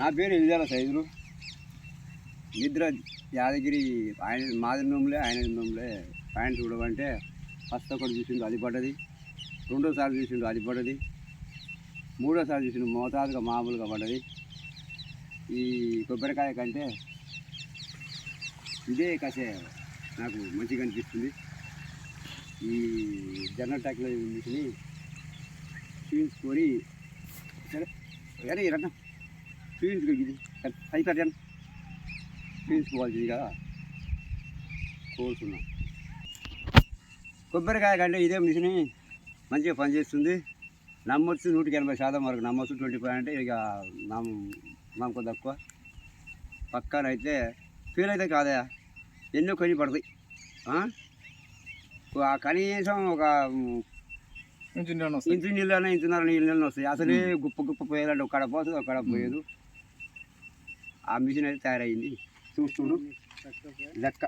నా పేరు ఎలిజాల సైదులు. నిద్ర యాదగిరి ఆయన మాది నోములే ఆయన నోములే. పాయింట్ చూడమంటే ఫస్ట్ ఒకటి చూసిండు అది పడ్డది, రెండోసారి చూసిండు అది పడ్డది, మూడోసారి చూసిండు మోతాదుగా మామూలుగా పడ్డది. ఈ కొబ్బరికాయ కంటే ఇదే కసే నాకు మంచిగా అనిపిస్తుంది. ఈ జనరల్ ట్యాక్లో మిషన్ని చూపించుకొని సరే అరే రన్న చూపించుకో, ఇది అయిపోయాను చూపించుకోవాల్సిందిగా కోరుతున్నా. కొబ్బరికాయ కంటే ఇదే మిషన్ మంచిగా పనిచేస్తుంది. నమ్మొచ్చు 180% వరకు నమ్మొచ్చు. 25 అంటే ఇక నమ్మకం తక్కువ. పక్కనైతే ఫీల్ అయితే కాదా, ఎన్నో కొని పడతాయి. కనీసం ఒక ఇంచు నీళ్ళైనా ఇంచున్నర నీళ్ళని వస్తాయి. అసలే గుప్ప పోయేదంటే ఒక్కడ పోతుంది, ఒక్కడ పోయేదు. ఆ మిషన్ అయితే తయారైంది. చూస్తుడు లెక్క